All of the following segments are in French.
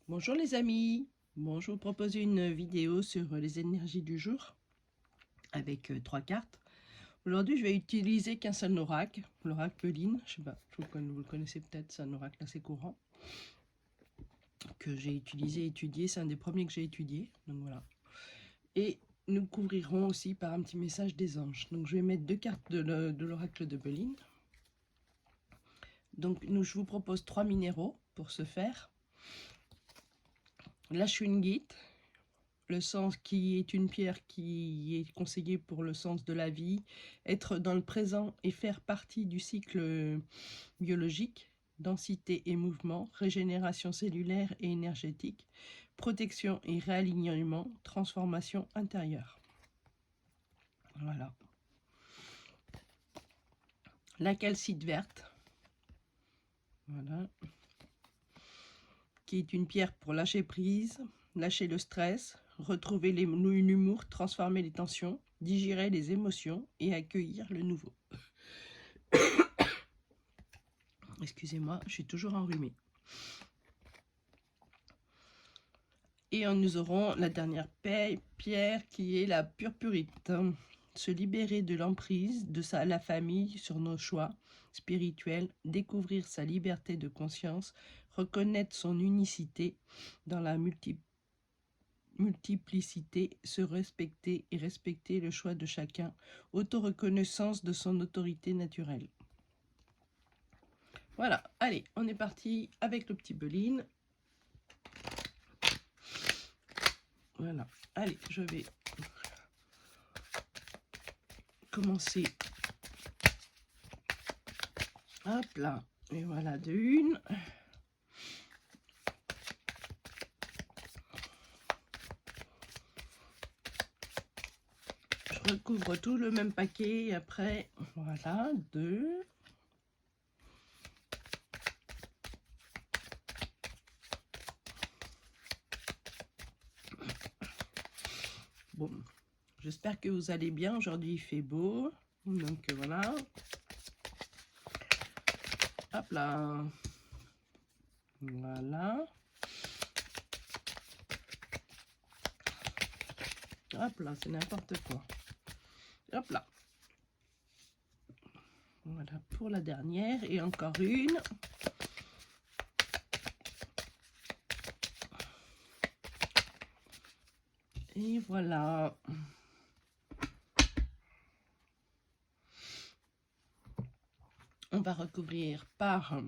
Bonjour les amis, bon, je vous propose une vidéo sur les énergies du jour avec 3 cartes. Aujourd'hui je vais utiliser qu'un seul oracle, l'oracle Pauline, je sais pas, vous le connaissez peut-être, c'est un oracle assez courant que j'ai étudié, c'est un des premiers que j'ai étudié, donc voilà. Et nous couvrirons aussi par un petit message des anges. Donc je vais mettre 2 cartes de l'oracle de Pauline. Donc je vous propose 3 minéraux pour ce faire. La Schwingite, le sens qui est une pierre qui est conseillée pour le sens de la vie, être dans le présent et faire partie du cycle biologique, densité et mouvement, régénération cellulaire et énergétique, protection et réalignement, transformation intérieure. Voilà. La calcite verte, voilà, qui est une pierre pour lâcher prise, lâcher le stress, retrouver l'humour, transformer les tensions, digérer les émotions et accueillir le nouveau. Excusez-moi, je suis toujours enrhumée. Et nous aurons la dernière pierre qui est la purpurite. Se libérer de l'emprise de la famille sur nos choix spirituels, découvrir sa liberté de conscience, reconnaître son unicité dans la multiplicité, se respecter et respecter le choix de chacun, auto-reconnaissance de son autorité naturelle. Voilà, allez, on est parti avec le petit Pauline. Voilà, allez, je vais commencer. Hop là, et voilà de une. Je recouvre tout le même paquet et après, voilà, 2. Bon, j'espère que vous allez bien. Aujourd'hui, il fait beau. Donc voilà. Hop là. Voilà. Hop là, c'est n'importe quoi. Hop là. Voilà pour la dernière. Et encore une. Et voilà. On va recouvrir par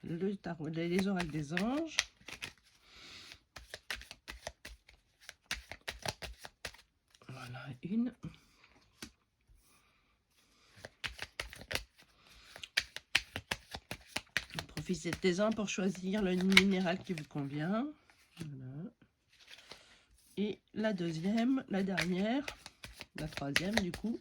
le tarot, les oracles des anges. Voilà, une. Profitez-en pour choisir le minéral qui vous convient. Voilà. Et la deuxième, la dernière, la troisième du coup.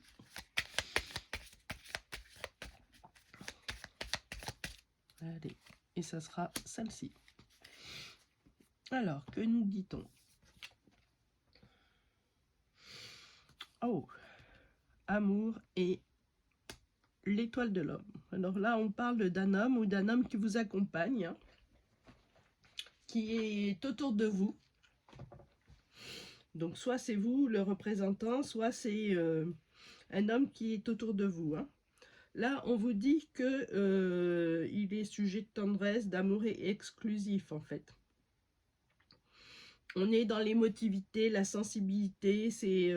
Allez, et ça sera celle-ci. Alors, que nous dit-on? Oh, amour et l'étoile de l'homme. Alors là, on parle d'un homme ou d'un homme qui vous accompagne, hein, qui est autour de vous. Donc, soit c'est vous le représentant, soit c'est un homme qui est autour de vous. Hein. Là, on vous dit que il est sujet de tendresse, d'amour et exclusif, en fait. On est dans l'émotivité, la sensibilité, c'est...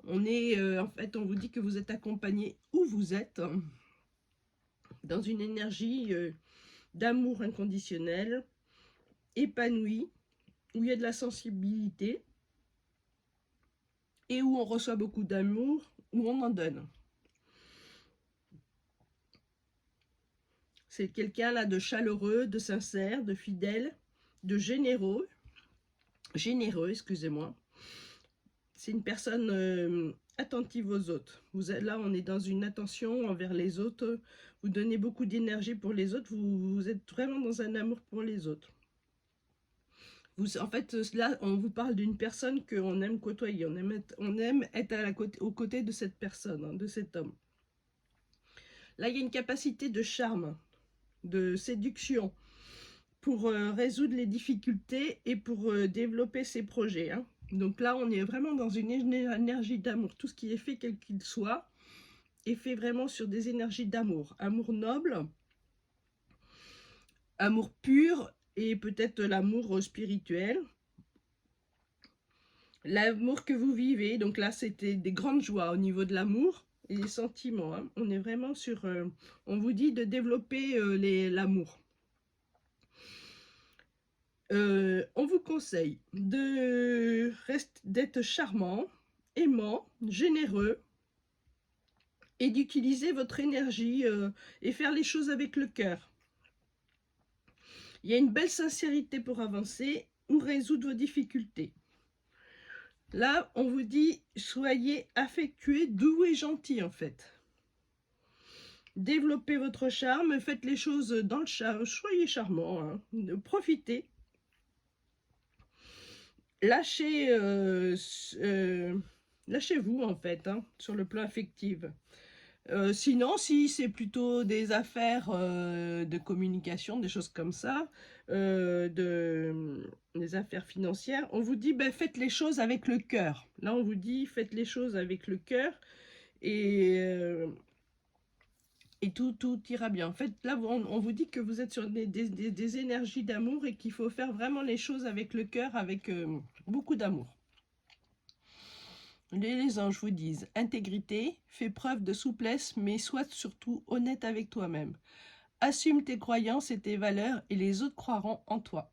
on est, en fait, on vous dit que vous êtes accompagné où vous êtes, dans une énergie d'amour inconditionnel, épanoui, où il y a de la sensibilité, et où on reçoit beaucoup d'amour, où on en donne. C'est quelqu'un là de chaleureux, de sincère, de fidèle, de généreux, excusez-moi. C'est une personne attentive aux autres. Là, on est dans une attention envers les autres. Vous donnez beaucoup d'énergie pour les autres. Vous êtes vraiment dans un amour pour les autres. En fait, là, on vous parle d'une personne qu'on aime côtoyer. On aime être aux côtés de cette personne, hein, de cet homme. Là, il y a une capacité de charme, de séduction. pour résoudre les difficultés et pour développer ses projets. Hein. Donc là, on est vraiment dans une énergie d'amour. Tout ce qui est fait, quel qu'il soit, est fait vraiment sur des énergies d'amour. Amour noble, amour pur et peut-être l'amour spirituel. L'amour que vous vivez, donc là, c'était des grandes joies au niveau de l'amour et des sentiments. Hein. On est vraiment sur... on vous dit de développer l'amour. On vous conseille d'être charmant, aimant, généreux et d'utiliser votre énergie et faire les choses avec le cœur. Il y a une belle sincérité pour avancer ou résoudre vos difficultés. Là, on vous dit, soyez affectueux, doux et gentil en fait. Développez votre charme, faites les choses dans le charme, soyez charmant, hein. Profitez. Lâchez-vous en fait, hein, sur le plan affectif. Sinon, si c'est plutôt des affaires de communication, des choses comme ça, des affaires financières, on vous dit ben, faites les choses avec le cœur. Là, on vous dit faites les choses avec le cœur et tout ira bien. En fait, là, on vous dit que vous êtes sur des énergies d'amour et qu'il faut faire vraiment les choses avec le cœur, avec beaucoup d'amour. Les anges vous disent intégrité, fais preuve de souplesse, mais sois surtout honnête avec toi-même. Assume tes croyances et tes valeurs et les autres croiront en toi.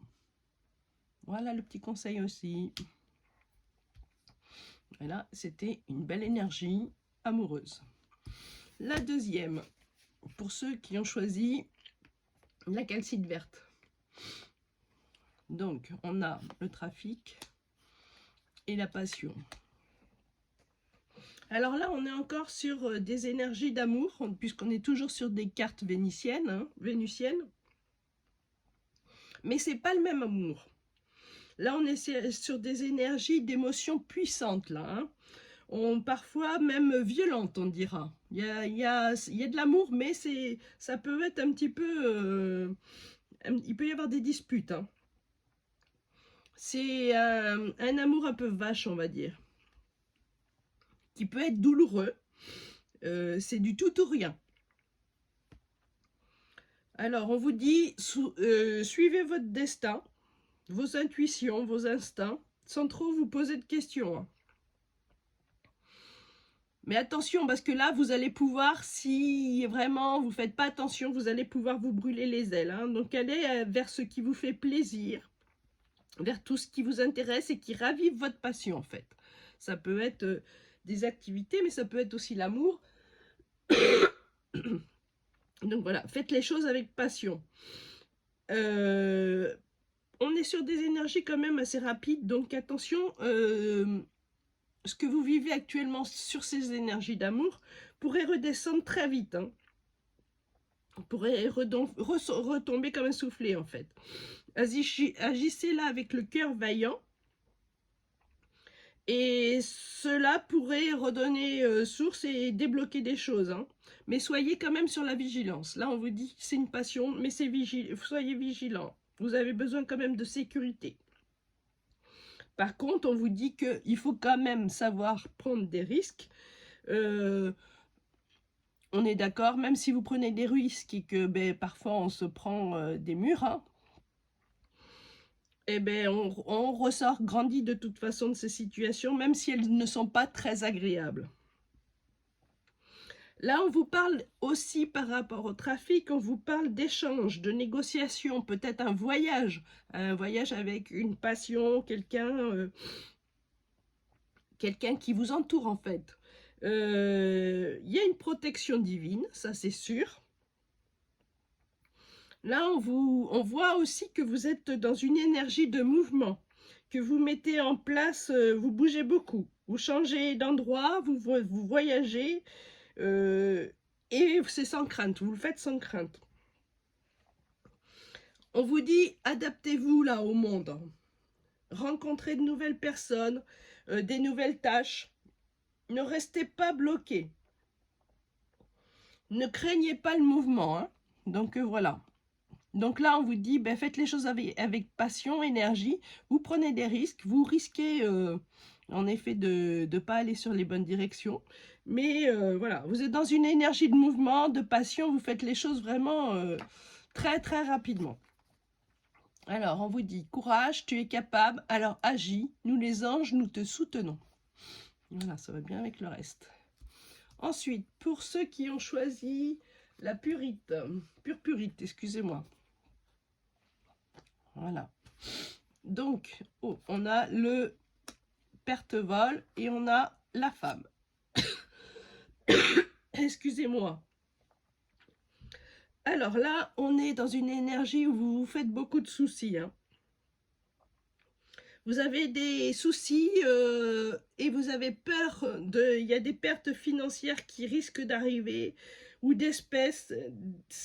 Voilà le petit conseil aussi. Voilà, c'était une belle énergie amoureuse. La deuxième, pour ceux qui ont choisi la calcite verte. Donc, on a le trafic et la passion. Alors là, on est encore sur des énergies d'amour, puisqu'on est toujours sur des cartes vénitiennes, hein, vénusiennes. Mais c'est pas le même amour. Là, on est sur des énergies d'émotions puissantes, là. Hein. Parfois même violentes, on dira. Il y a de l'amour, mais ça peut être un petit peu... il peut y avoir des disputes. Hein. C'est un amour un peu vache, on va dire. Qui peut être douloureux. C'est du tout ou rien. Alors, on vous dit, suivez votre destin, vos intuitions, vos instincts, sans trop vous poser de questions. Hein. Mais attention, parce que là, vous allez pouvoir, si vraiment vous ne faites pas attention, vous allez pouvoir vous brûler les ailes. Hein. Donc, allez vers ce qui vous fait plaisir, vers tout ce qui vous intéresse et qui ravive votre passion, en fait. Ça peut être des activités, mais ça peut être aussi l'amour. Donc voilà, faites les choses avec passion. On est sur des énergies quand même assez rapides, donc attention, ce que vous vivez actuellement sur ces énergies d'amour pourrait redescendre très vite. Hein. Pourrait retomber comme un soufflet en fait. Agissez là avec le cœur vaillant. Et cela pourrait redonner source et débloquer des choses. Hein. Mais soyez quand même sur la vigilance. Là, on vous dit c'est une passion, mais soyez vigilant. Vous avez besoin quand même de sécurité. Par contre, on vous dit qu'il faut quand même savoir prendre des risques. On est d'accord, même si vous prenez des risques et que parfois on se prend des murs, hein, eh ben, on ressort grandi de toute façon de ces situations, même si elles ne sont pas très agréables. Là, on vous parle aussi par rapport au trafic, on vous parle d'échanges, de négociations, peut-être un voyage avec une passion, quelqu'un qui vous entoure en fait. Il y a une protection divine, ça c'est sûr. Là, on voit aussi que vous êtes dans une énergie de mouvement, que vous mettez en place, vous bougez beaucoup, vous changez d'endroit, vous voyagez, et c'est sans crainte, vous le faites sans crainte. On vous dit, adaptez-vous là au monde, rencontrez de nouvelles personnes, des nouvelles tâches, ne restez pas bloqués, ne craignez pas le mouvement, hein. Donc voilà. Donc là, on vous dit, ben, faites les choses avec passion, énergie. Vous prenez des risques. Vous risquez, en effet, de ne pas aller sur les bonnes directions. Mais voilà, vous êtes dans une énergie de mouvement, de passion. Vous faites les choses vraiment très, très rapidement. Alors, on vous dit, courage, tu es capable, alors agis. Nous, les anges, nous te soutenons. Voilà, ça va bien avec le reste. Ensuite, pour ceux qui ont choisi la purpurite, excusez-moi. Voilà. Donc, on a le perte-vol et on a la femme. Excusez-moi. Alors là, on est dans une énergie où vous vous faites beaucoup de soucis. Hein. Vous avez des soucis et vous avez peur il y a des pertes financières qui risquent d'arriver ou d'espèces.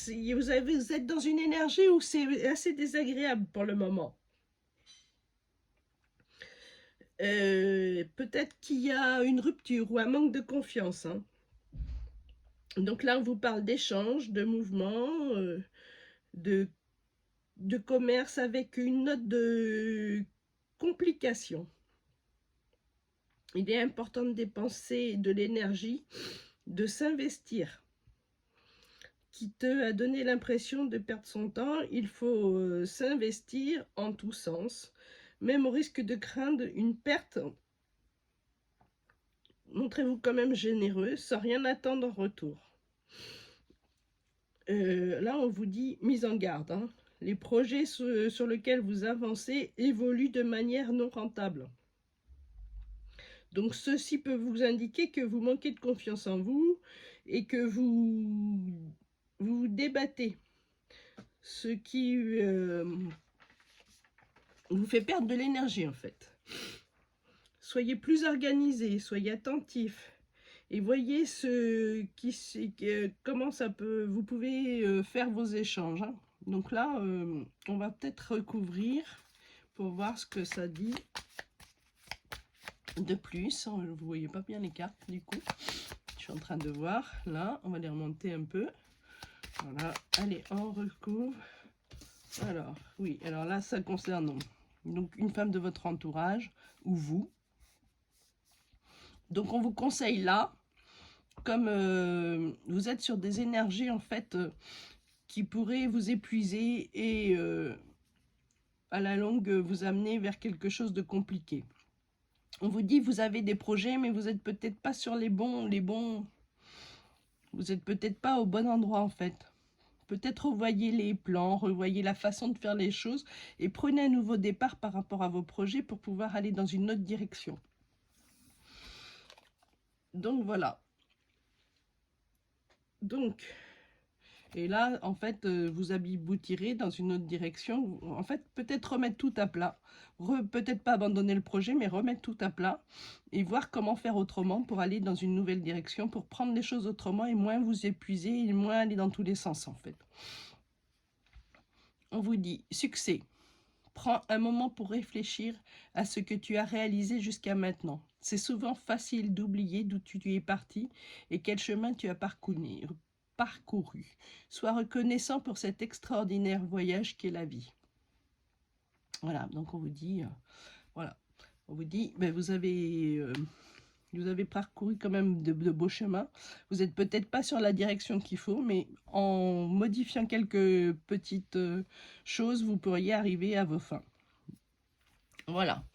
Vous êtes dans une énergie où c'est assez désagréable pour le moment. Peut-être qu'il y a une rupture ou un manque de confiance. Hein. Donc là, on vous parle d'échange, de mouvement, de commerce avec une note de complication. Il est important de dépenser de l'énergie, de s'investir. Quitte à donner l'impression de perdre son temps, il faut s'investir en tous sens, même au risque de craindre une perte. Montrez-vous quand même généreux, sans rien attendre en retour. Là, on vous dit mise en garde. Hein. Les projets sur lesquels vous avancez évoluent de manière non rentable. Donc, ceci peut vous indiquer que vous manquez de confiance en vous et que vous vous débattez. Ce qui vous fait perdre de l'énergie, en fait. Soyez plus organisé, soyez attentif. Et voyez comment ça peut, vous pouvez faire vos échanges. Hein. Donc là, on va peut-être recouvrir pour voir ce que ça dit de plus. Vous ne voyez pas bien les cartes du coup. Je suis en train de voir. Là, on va les remonter un peu. Voilà. Allez, on recouvre. Alors, oui. Alors là, ça concerne donc une femme de votre entourage ou vous. Donc, on vous conseille là, comme vous êtes sur des énergies en fait qui pourraient vous épuiser et à la longue vous amener vers quelque chose de compliqué. On vous dit vous avez des projets mais vous n'êtes peut-être pas sur les bons, vous n'êtes peut-être pas au bon endroit en fait. Peut-être revoyez les plans, revoyez la façon de faire les choses et prenez un nouveau départ par rapport à vos projets pour pouvoir aller dans une autre direction. Donc voilà. Donc, et là, en fait, vous aboutirez dans une autre direction. En fait, peut-être remettre tout à plat. Peut-être pas abandonner le projet, mais remettre tout à plat. Et voir comment faire autrement pour aller dans une nouvelle direction, pour prendre les choses autrement et moins vous épuiser et moins aller dans tous les sens, en fait. On vous dit, succès. Prends un moment pour réfléchir à ce que tu as réalisé jusqu'à maintenant. C'est souvent facile d'oublier d'où tu es parti et quel chemin tu as parcouru. Sois reconnaissant pour cet extraordinaire voyage qu'est la vie. Voilà, donc on vous dit, voilà, on vous dit, ben vous avez parcouru quand même de beaux chemins. Vous n'êtes peut-être pas sur la direction qu'il faut, mais en modifiant quelques petites choses, vous pourriez arriver à vos fins. Voilà.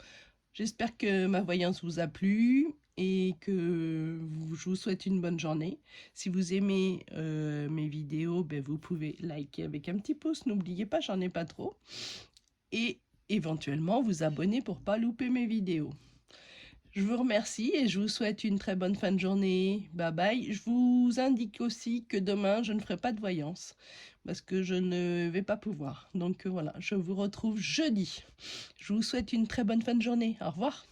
J'espère que ma voyance vous a plu et que je vous souhaite une bonne journée. Si vous aimez mes vidéos, ben vous pouvez liker avec un petit pouce. N'oubliez pas, j'en ai pas trop. Et éventuellement vous abonner pour pas louper mes vidéos. Je vous remercie et je vous souhaite une très bonne fin de journée. Bye bye. Je vous indique aussi que demain, je ne ferai pas de voyance parce que je ne vais pas pouvoir. Donc voilà, je vous retrouve jeudi. Je vous souhaite une très bonne fin de journée. Au revoir.